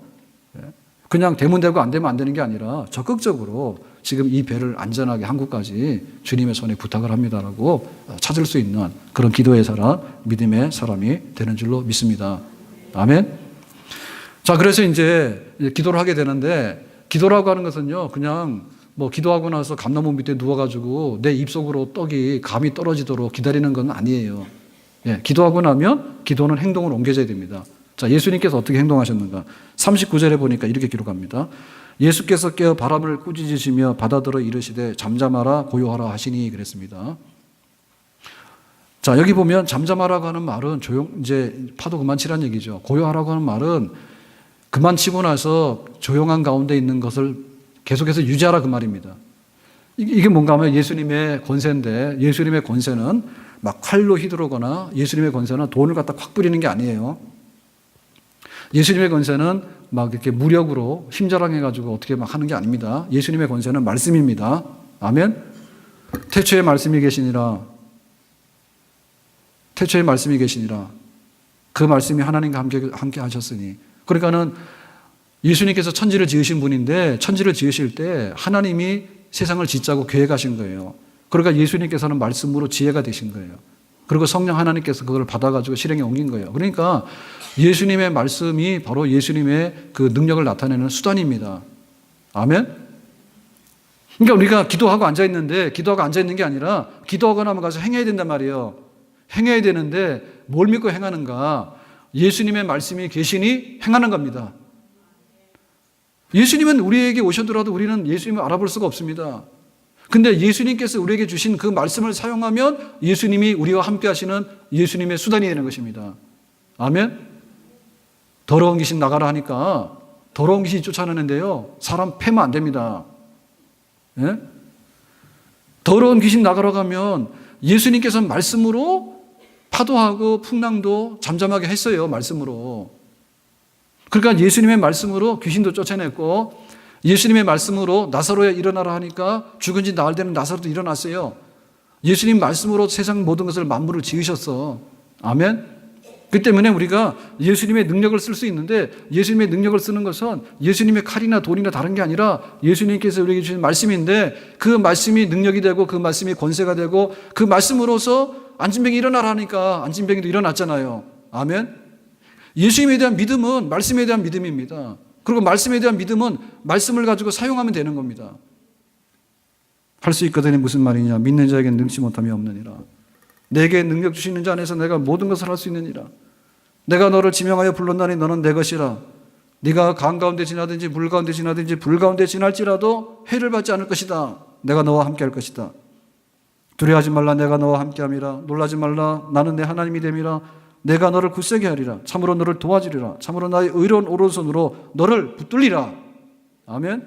그냥 되면 되고 안 되면 안 되는 게 아니라 적극적으로 지금 이 배를 안전하게 한국까지 주님의 손에 부탁을 합니다라고 찾을 수 있는 그런 기도의 사람, 믿음의 사람이 되는 줄로 믿습니다. 아멘. 자, 그래서 이제 기도를 하게 되는데, 기도라고 하는 것은요, 그냥 뭐 기도하고 나서 감나무 밑에 누워가지고 내 입속으로 떡이 감이 떨어지도록 기다리는 건 아니에요. 예, 기도하고 나면 기도는 행동으로 옮겨져야 됩니다. 자, 예수님께서 어떻게 행동하셨는가? 39절에 보니까 이렇게 기록합니다. 예수께서 깨어 바람을 꾸짖으시며 바다들어 이르시되 잠잠하라 고요하라 하시니 그랬습니다. 자, 여기 보면 잠잠하라고 하는 말은 이제 파도 그만 치라는 얘기죠. 고요하라고 하는 말은 그만 치고 나서 조용한 가운데 있는 것을 계속해서 유지하라 그 말입니다. 이게 뭔가 하면 예수님의 권세인데, 예수님의 권세는 막 칼로 휘두르거나 예수님의 권세는 돈을 갖다 확 뿌리는 게 아니에요. 예수님의 권세는 막 이렇게 무력으로 힘자랑해가지고 어떻게 막 하는 게 아닙니다. 예수님의 권세는 말씀입니다. 아멘. 태초에 말씀이 계시니라. 태초에 말씀이 계시니라. 그 말씀이 하나님과 함께 하셨으니. 그러니까는 예수님께서 천지를 지으신 분인데 천지를 지으실 때 하나님이 세상을 짓자고 계획하신 거예요. 그러니까 예수님께서는 말씀으로 지혜가 되신 거예요. 그리고 성령 하나님께서 그걸 받아가지고 실행에 옮긴 거예요. 그러니까 예수님의 말씀이 바로 예수님의 그 능력을 나타내는 수단입니다. 아멘? 그러니까 우리가 기도하고 앉아있는데 기도하고 앉아있는 게 아니라 기도하고 나면 가서 행해야 된단 말이에요. 행해야 되는데 뭘 믿고 행하는가? 예수님의 말씀이 계시니 행하는 겁니다. 예수님은 우리에게 오셔더라도 우리는 예수님을 알아볼 수가 없습니다. 근데 예수님께서 우리에게 주신 그 말씀을 사용하면 예수님이 우리와 함께 하시는 예수님의 수단이 되는 것입니다. 아멘? 더러운 귀신 나가라 하니까 더러운 귀신이 쫓아내는데요, 사람 패면 안 됩니다. 예? 더러운 귀신 나가러 가면 예수님께서는 말씀으로 파도하고 풍랑도 잠잠하게 했어요. 말씀으로. 그러니까 예수님의 말씀으로 귀신도 쫓아냈고, 예수님의 말씀으로 나사로야 일어나라 하니까 죽은 지 나흘 되는 나사로도 일어났어요. 예수님 말씀으로 세상 모든 것을 만물을 지으셨어. 아멘. 그 때문에 우리가 예수님의 능력을 쓸 수 있는데, 예수님의 능력을 쓰는 것은 예수님의 칼이나 돌이나 다른 게 아니라 예수님께서 우리에게 주신 말씀인데, 그 말씀이 능력이 되고 그 말씀이 권세가 되고 그 말씀으로서 안진병이 일어나라 하니까 안진병이도 일어났잖아요. 아멘. 예수님에 대한 믿음은 말씀에 대한 믿음입니다. 그리고 말씀에 대한 믿음은 말씀을 가지고 사용하면 되는 겁니다. 할 수 있거든요. 무슨 말이냐? 믿는 자에게는 능치 못함이 없느니라. 내게 능력 주시는 자 안에서 내가 모든 것을 할 수 있느니라. 내가 너를 지명하여 불렀나니 너는 내 것이라. 네가 강 가운데 지나든지 물 가운데 지나든지 불 가운데 지날지라도 해를 받지 않을 것이다. 내가 너와 함께 할 것이다. 두려워하지 말라. 내가 너와 함께 함이라. 놀라지 말라. 나는 내 하나님이 됨이라. 내가 너를 굳세게 하리라. 참으로 너를 도와주리라. 참으로 나의 의로운 오른손으로 너를 붙들리라. 아멘.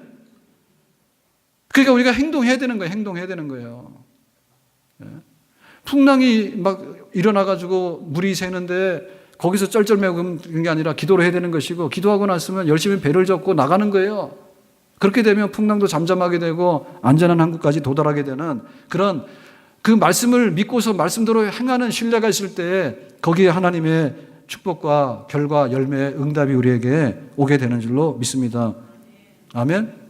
그러니까 우리가 행동해야 되는 거예요. 행동해야 되는 거예요. 예. 풍랑이 막 일어나가지고 물이 새는데 거기서 쩔쩔매고 그런 게 아니라 기도를 해야 되는 것이고, 기도하고 났으면 열심히 배를 젓고 나가는 거예요. 그렇게 되면 풍랑도 잠잠하게 되고 안전한 한국까지 도달하게 되는 그런 그 말씀을 믿고서 말씀대로 행하는 신뢰가 있을 때 거기에 하나님의 축복과 결과, 열매, 응답이 우리에게 오게 되는 줄로 믿습니다. 아멘.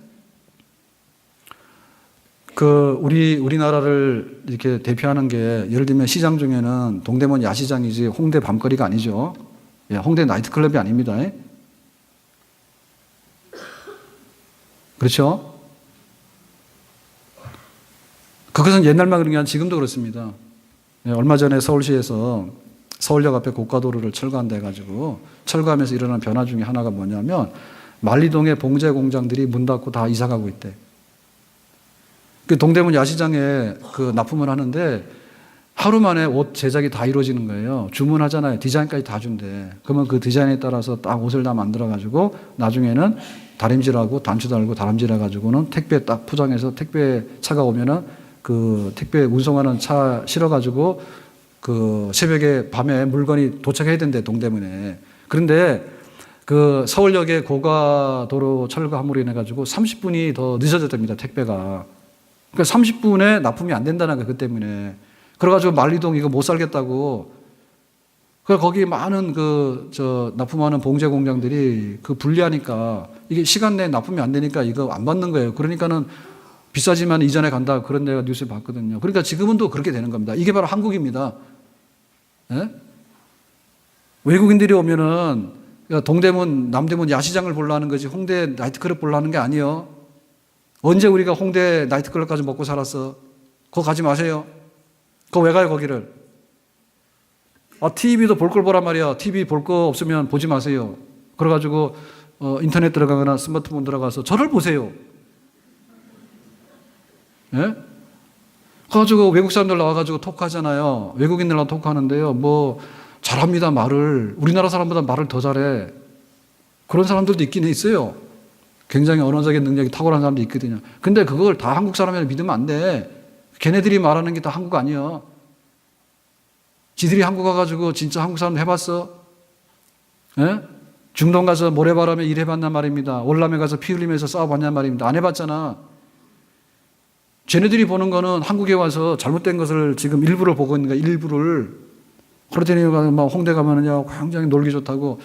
우리나라를 이렇게 대표하는 게, 예를 들면 시장 중에는 동대문 야시장이지 홍대 밤거리가 아니죠. 예, 홍대 나이트클럽이 아닙니다. 그렇죠? 그것은 옛날만 그런 게 아니라 지금도 그렇습니다. 예, 얼마 전에 서울시에서 서울역 앞에 고가도로를 철거한다 해가지고 철거하면서 일어난 변화 중에 하나가 뭐냐면, 만리동의 봉제 공장들이 문 닫고 다 이사 가고 있대. 그 동대문 야시장에 그 납품을 하는데 하루 만에 옷 제작이 다 이루어지는 거예요. 주문하잖아요. 디자인까지 다 준대. 그러면 그 디자인에 따라서 딱 옷을 다 만들어가지고 나중에는 다림질하고 단추 달고 다람질해가지고는 택배 딱 포장해서 택배 차가 오면은 그 택배 운송하는 차 실어가지고 그 새벽에 밤에 물건이 도착해야 된대, 동대문에. 그런데 그 서울역의 고가도로 철거 함으로 인해 가지고 30분이 더 늦어졌답니다, 택배가. 그러니까 30분에 납품이 안 된다는 거예요, 그 때문에. 그래가지고 만리동 이거 못 살겠다고 그 거기 많은 납품하는 봉제 공장들이 그 분리하니까 이게 시간 내에 납품이 안 되니까 이거 안 받는 거예요. 그러니까는 비싸지만 이전에 간다. 그런 내가 뉴스에 봤거든요. 그러니까 지금은 또 그렇게 되는 겁니다. 이게 바로 한국입니다. 예? 외국인들이 오면은 동대문, 남대문 야시장을 보려 하는 거지 홍대 나이트클럽 보려 하는 게 아니에요. 언제 우리가 홍대 나이트클럽까지 먹고 살았어? 그거 가지 마세요. 그거 왜 가요, 거기를? TV도 볼 걸 보란 말이야. TV 볼 거 없으면 보지 마세요. 그래가지고 인터넷 들어가거나 스마트폰 들어가서 저를 보세요. 예? 그래가지고 외국 사람들 나와가지고 토크하잖아요. 외국인들 나와 토크하는데요. 뭐 잘합니다, 말을. 우리나라 사람보다 말을 더 잘해. 그런 사람들도 있긴 있어요. 굉장히 언어적인 능력이 탁월한 사람도 있거든요. 근데 그걸 다 한국 사람이라 믿으면 안 돼. 걔네들이 말하는 게 다 한국 아니야. 지들이 한국 와가지고 진짜 한국 사람 해봤어? 예? 중동 가서 모래바람에 일해봤단 말입니다. 월남에 가서 피 흘리면서 싸워봤냔 말입니다. 안 해봤잖아. 쟤네들이 보는 거는 한국에 와서 잘못된 것을 지금 일부를 보고 있는 거야, 일부를. 그러더니 막 홍대 가면은요, 굉장히 놀기 좋다고.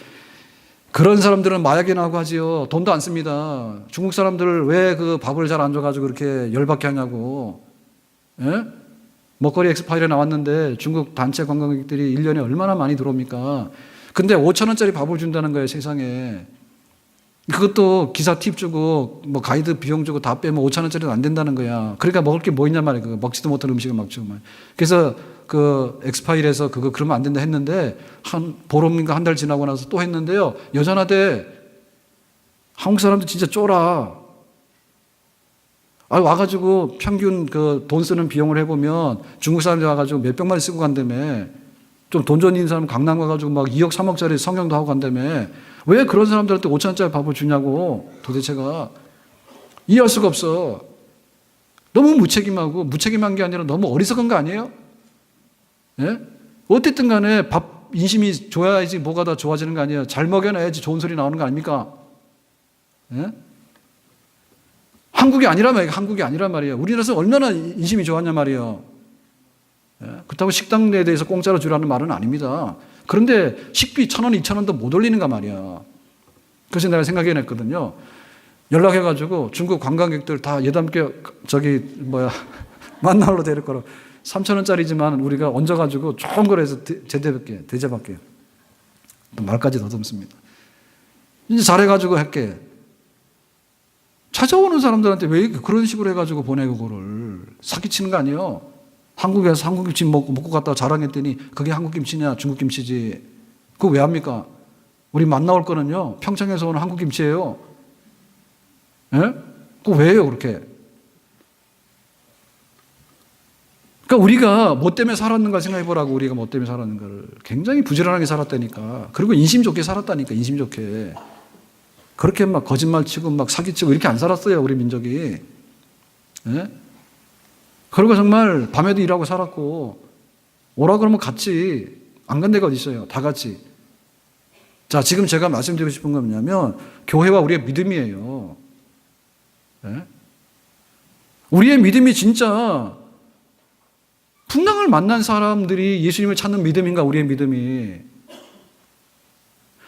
그런 사람들은 마약이나 하고 하지요. 돈도 안 씁니다. 중국 사람들 왜 그 밥을 잘 안 줘가지고 그렇게 열받게 하냐고. 예? 먹거리 엑스파일에 나왔는데 중국 단체 관광객들이 1년에 얼마나 많이 들어옵니까? 근데 5,000원짜리 밥을 준다는 거예요, 세상에. 그것도 기사 팁 주고 뭐 가이드 비용 주고 다 빼면 5,000원짜리도 안 된다는 거야. 그러니까 먹을 게 뭐 있냔 말이야. 그거 먹지도 못한 음식을 막 주고. 그래서 그 엑스파일에서 그거 그러면 안 된다 했는데 한 보름인가 한 달 지나고 나서 또 했는데요. 여전하대. 한국 사람들 진짜 쫄아. 와가지고 평균 그 돈 쓰는 비용을 해보면 중국 사람들 와가지고 몇 병만 쓰고 간다며. 좀 돈 좀 있는 사람 강남 가가지고 막 2억 3억짜리 성형도 하고 간다며. 왜 그런 사람들한테 5,000원짜리 밥을 주냐고 도대체가. 이해할 수가 없어. 너무 무책임하고, 무책임한 게 아니라 너무 어리석은 거 아니에요? 예? 어쨌든 간에 밥 인심이 좋아야지 뭐가 더 좋아지는 거 아니에요? 잘 먹여놔야지 좋은 소리 나오는 거 아닙니까? 예? 한국이 아니란 말이에요. 한국이 아니란 말이에요. 우리나라에서 얼마나 인심이 좋았냐 말이에요. 예? 그렇다고 식당 내에 대해서 공짜로 주라는 말은 아닙니다. 그런데 식비 1,000원, 2,000원도 못 올리는가 말이야. 그래서 내가 생각해냈거든요. 연락해가지고 중국 관광객들 다 예담께 만나러 데릴 거라. 3,000원짜리지만 우리가 얹어가지고 좋은 거로 해서 대접할게요. 말까지 더듬습니다. 이제 잘해가지고 할게. 찾아오는 사람들한테 왜 그런 식으로 해가지고 보내고 그거를 사기치는 거 아니에요? 한국에서 한국 김치 먹고 갔다가 자랑했더니 그게 한국 김치냐 중국 김치지. 그거 왜 합니까? 우리 만나올 거는요 평창에서 오는 한국 김치예요. 예? 그거 왜 해요 그렇게? 그러니까 우리가 뭐 때문에 살았는가 생각해 보라고. 우리가 뭐 때문에 살았는가를. 굉장히 부지런하게 살았다니까. 그리고 인심 좋게 살았다니까. 인심 좋게. 그렇게 막 거짓말 치고 막 사기치고 이렇게 안 살았어요 우리 민족이. 예? 그리고 정말 밤에도 일하고 살았고 오라 그러면 같이 안 간 데가 어디 있어요. 다 같이. 자, 지금 제가 말씀드리고 싶은 건 뭐냐면 교회와 우리의 믿음이에요. 예? 우리의 믿음이 진짜 풍랑을 만난 사람들이 예수님을 찾는 믿음인가 우리의 믿음이.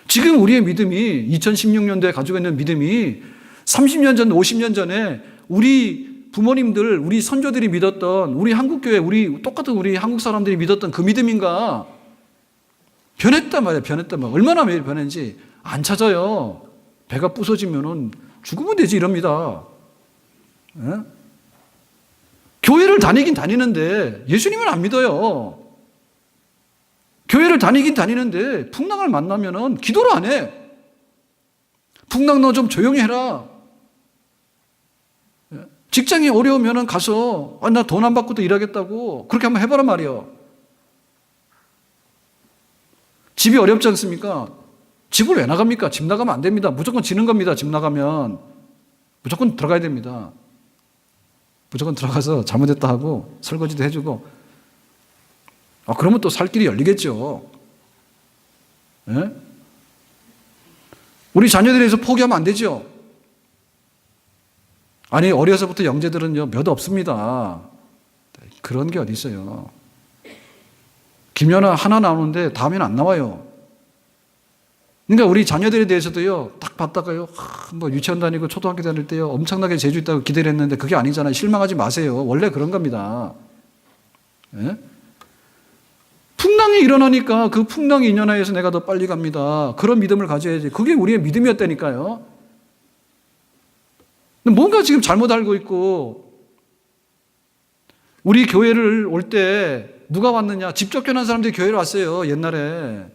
지금 우리의 믿음이 2016년도에 가지고 있는 믿음이 30년 전, 50년 전에 우리 부모님들, 우리 선조들이 믿었던 우리 한국교회, 똑같은 우리 한국 사람들이 믿었던 그 믿음인가? 변했단 말이에요. 변했단 말이에요. 얼마나 매일 변했는지 안 찾아요. 배가 부서지면은 죽으면 되지 이럽니다. 예? 교회를 다니긴 다니는데 예수님은 안 믿어요. 교회를 다니긴 다니는데 풍랑을 만나면은 기도를 안 해. 풍랑 너 좀 조용히 해라. 직장이 어려우면은 가서 나 돈 안 받고도 일하겠다고 그렇게 한번 해봐라 말이요. 집이 어렵지 않습니까? 집을 왜 나갑니까? 집 나가면 안 됩니다. 무조건 지는 겁니다. 집 나가면 무조건 들어가야 됩니다. 무조건 들어가서 잘못했다 하고 설거지도 해주고. 그러면 또 살 길이 열리겠죠. 예? 우리 자녀들에 대해서 포기하면 안 되죠. 아니 어려서부터 영재들은요 몇 없습니다. 그런 게 어디 있어요. 김연아 하나 나오는데 다음에는 안 나와요. 그러니까 우리 자녀들에 대해서도요, 딱 봤다가요, 뭐 유치원 다니고 초등학교 다닐 때요, 엄청나게 재주 있다고 기대를 했는데 그게 아니잖아요. 실망하지 마세요. 원래 그런 겁니다. 예? 풍랑이 일어나니까 그 풍랑이 인연하여서 내가 더 빨리 갑니다. 그런 믿음을 가져야지. 그게 우리의 믿음이었다니까요. 뭔가 지금 잘못 알고 있고, 우리 교회를 올 때 누가 왔느냐? 집 쫓겨난 사람들이 교회를 왔어요, 옛날에.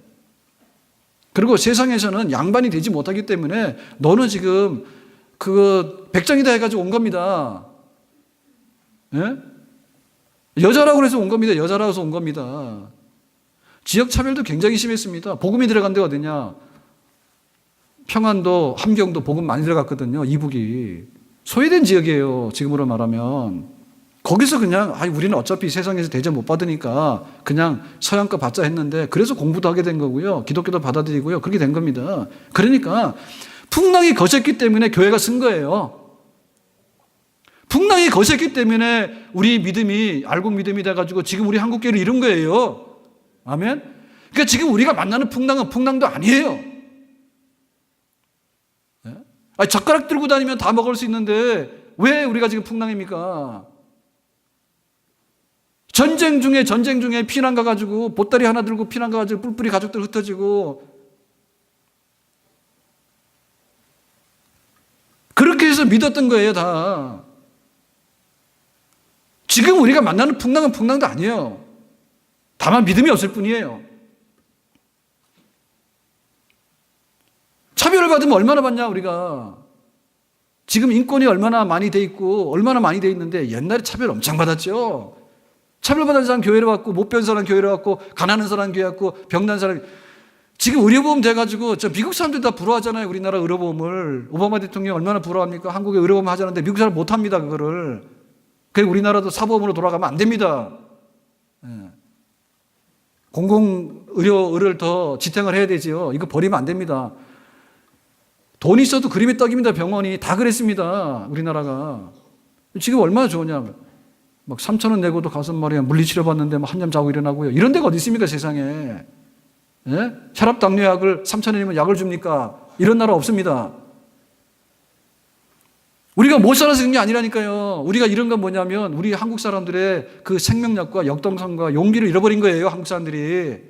그리고 세상에서는 양반이 되지 못하기 때문에 너는 지금 그 백정이다 해가지고 온 겁니다. 예? 여자라고 해서 온 겁니다. 여자라고 해서 온 겁니다. 지역 차별도 굉장히 심했습니다. 복음이 들어간 데가 어디냐? 평안도, 함경도 복음 많이 들어갔거든요. 이북이. 소외된 지역이에요. 지금으로 말하면. 거기서 그냥 우리는 어차피 세상에서 대접 못 받으니까 그냥 서양과 받자 했는데 그래서 공부도 하게 된 거고요. 기독교도 받아들이고요. 그렇게 된 겁니다. 그러니까 풍랑이 거셌기 때문에 교회가 쓴 거예요. 풍랑이 거셌기 때문에 우리 믿음이 알곡 믿음이 돼가지고 지금 우리 한국교회를 이룬 거예요. 아멘? 그러니까 지금 우리가 만나는 풍랑은 풍랑도 아니에요. 젓가락 들고 다니면 다 먹을 수 있는데 왜 우리가 지금 풍랑입니까? 전쟁 중에 피난 가가지고 보따리 하나 들고 피난 가가지고 뿔뿔이 가족들 흩어지고 그렇게 해서 믿었던 거예요, 다. 지금 우리가 만나는 풍랑은 풍랑도 아니에요. 다만 믿음이 없을 뿐이에요. 차별을 받으면 얼마나 받냐, 우리가. 지금 인권이 얼마나 많이 돼 있고 얼마나 많이 돼 있는데 옛날에 차별 엄청 받았죠. 차별받은 사람 교회로 왔고 못 배운 사람 교회로 왔고 가난한 사람 교회 왔고 병난 사람. 지금 의료보험 돼가지고 저 미국 사람들 다 부러워하잖아요. 우리나라 의료보험을. 오바마 대통령이 얼마나 부러워합니까? 한국에 의료보험 하자는데 미국 사람 못합니다. 그거를. 그리고 우리나라도 사보험으로 돌아가면 안 됩니다. 공공의료를 더 지탱을 해야 되지요. 이거 버리면 안 됩니다. 돈이 있어도 그림의 떡입니다. 병원이 다 그랬습니다. 우리나라가. 지금 얼마나 좋으냐. 막 3,000원 내고도 가서 말이야 물리치료 받는데 막 한잠 자고 일어나고요. 이런 데가 어디 있습니까, 세상에. 예? 혈압 당뇨약을 3,000원이면 약을 줍니까? 이런 나라 없습니다. 우리가 못 살아서 그런 게 아니라니까요. 우리가 이런 건 뭐냐면 우리 한국 사람들의 그 생명력과 역동성과 용기를 잃어버린 거예요, 한국 사람들이.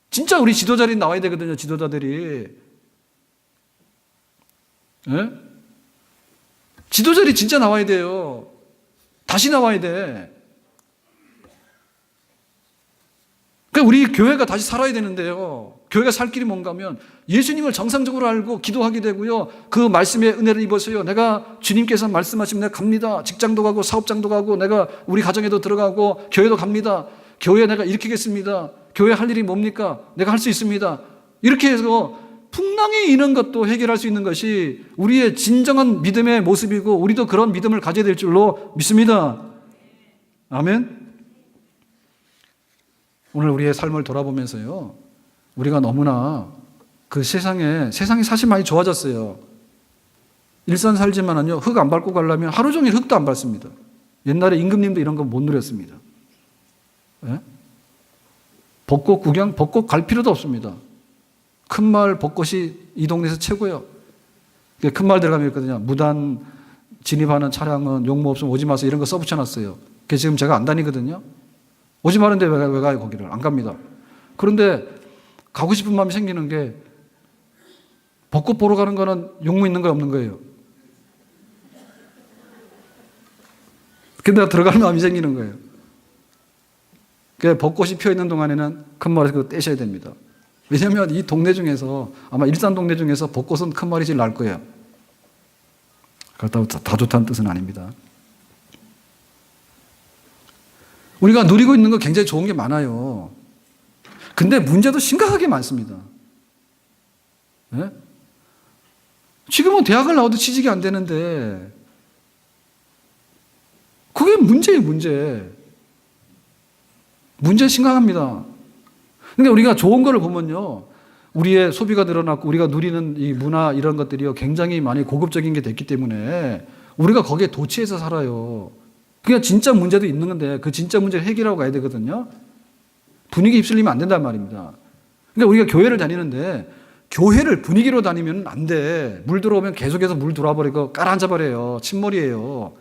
진짜 우리 지도자들이 나와야 되거든요, 지도자들이. 예? 지도자들이 진짜 나와야 돼요. 다시 나와야 돼. 그러니까 우리 교회가 다시 살아야 되는데요. 교회가 살 길이 뭔가 하면 예수님을 정상적으로 알고 기도하게 되고요. 그 말씀의 은혜를 입어서요. 내가 주님께서 말씀하시면 내가 갑니다. 직장도 가고 사업장도 가고 내가 우리 가정에도 들어가고 교회도 갑니다. 교회 내가 일으키겠습니다. 교회 할 일이 뭡니까? 내가 할 수 있습니다. 이렇게 해서 풍랑이 이는 것도 해결할 수 있는 것이 우리의 진정한 믿음의 모습이고 우리도 그런 믿음을 가져야 될 줄로 믿습니다. 아멘. 오늘 우리의 삶을 돌아보면서요. 우리가 너무나 그 세상이 사실 많이 좋아졌어요. 일산 살지만은요. 흙 안 밟고 가려면 하루 종일 흙도 안 밟습니다. 옛날에 임금님도 이런 거 못 누렸습니다. 예? 벚꽃 구경, 벚꽃 갈 필요도 없습니다. 큰 마을 벚꽃이 이 동네에서 최고예요. 큰 마을 들어가면 있거든요. 무단 진입하는 차량은 용모 없으면 오지 마세요. 이런 거 써붙여놨어요. 그게 지금 제가 안 다니거든요. 오지 마는데 왜 가요, 거기를? 안 갑니다. 그런데 가고 싶은 마음이 생기는 게 벚꽃 보러 가는 거는 용무 있는 거 없는 거예요. 근데 들어가는 마음이 생기는 거예요. 그 벚꽃이 피어 있는 동안에는 큰 마을에서 그거 떼셔야 됩니다. 왜냐하면 이 동네 중에서 아마 일산 동네 중에서 벚꽃은 큰 마을이 제일 날 거예요. 그렇다고 다 좋다는 뜻은 아닙니다. 우리가 누리고 있는 거 굉장히 좋은 게 많아요. 근데 문제도 심각하게 많습니다. 네? 지금은 대학을 나와도 취직이 안 되는데 그게 문제예요, 문제. 문제 심각합니다. 그러니까 우리가 좋은 거를 보면요. 우리의 소비가 늘어났고 우리가 누리는 이 문화 이런 것들이요. 굉장히 많이 고급적인 게 됐기 때문에 우리가 거기에 도취해서 살아요. 그러니까 진짜 문제도 있는 건데 그 진짜 문제를 해결하고 가야 되거든요. 분위기 휩쓸리면 안 된단 말입니다. 그러니까 우리가 교회를 다니는데 교회를 분위기로 다니면 안 돼. 물 들어오면 계속해서 물 들어와버리고 깔아앉아버려요. 침몰이에요.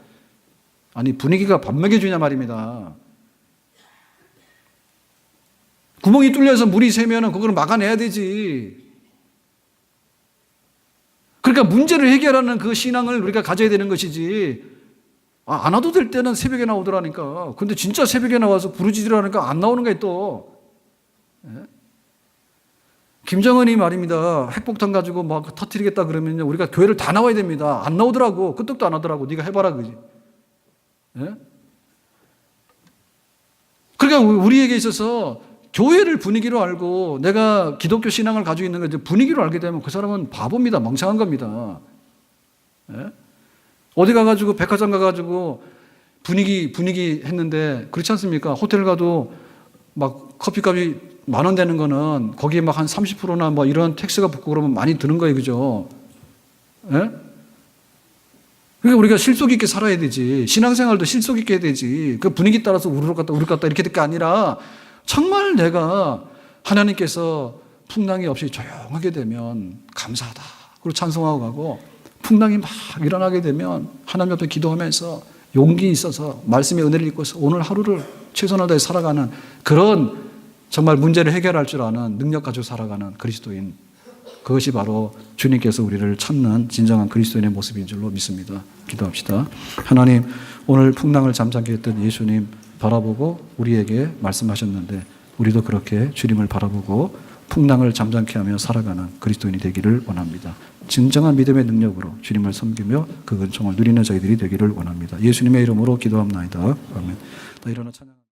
아니 분위기가 밥 먹여주냐 말입니다. 구멍이 뚫려서 물이 새면은 그걸 막아내야 되지. 그러니까 문제를 해결하는 그 신앙을 우리가 가져야 되는 것이지. 안 와도 될 때는 새벽에 나오더라니까. 근데 진짜 새벽에 나와서 부르짖으라니까 안 나오는 거예요 또. 예? 김정은이 말입니다. 핵폭탄 가지고 막 터뜨리겠다 그러면요. 우리가 교회를 다 나와야 됩니다. 안 나오더라고. 끄떡도 안 하더라고. 네가 해봐라 그지. 예? 그러니까 우리에게 있어서 교회를 분위기로 알고 내가 기독교 신앙을 가지고 있는 걸 분위기로 알게 되면 그 사람은 바보입니다. 멍청한 겁니다. 예? 어디 가가지고 백화점 가가지고 분위기 했는데 그렇지 않습니까? 호텔 가도 막 커피값이 10,000원 되는 거는 거기에 막 한 30%나 뭐 이런 택스가 붙고 그러면 많이 드는 거예요. 그죠? 예? 그러니까 우리가 실속 있게 살아야 되지. 신앙생활도 실속 있게 해야 되지. 그 분위기 따라서 우르르 갔다 이렇게 될 게 아니라 정말 내가 하나님께서 풍랑이 없이 조용하게 되면 감사하다. 그리고 찬송하고 가고 풍랑이 막 일어나게 되면 하나님 앞에 기도하면서 용기 있어서 말씀의 은혜를 입고서 오늘 하루를 최선을 다해 살아가는 그런 정말 문제를 해결할 줄 아는 능력 가지고 살아가는 그리스도인. 그것이 바로 주님께서 우리를 찾는 진정한 그리스도인의 모습인 줄로 믿습니다. 기도합시다. 하나님, 오늘 풍랑을 잠잠케 했던 예수님 바라보고 우리에게 말씀하셨는데 우리도 그렇게 주님을 바라보고 풍랑을 잠잠케 하며 살아가는 그리스도인이 되기를 원합니다. 진정한 믿음의 능력으로 주님을 섬기며 그 은총을 누리는 저희들이 되기를 원합니다. 예수님의 이름으로 기도합나이다. 아멘. 일어나 찬양.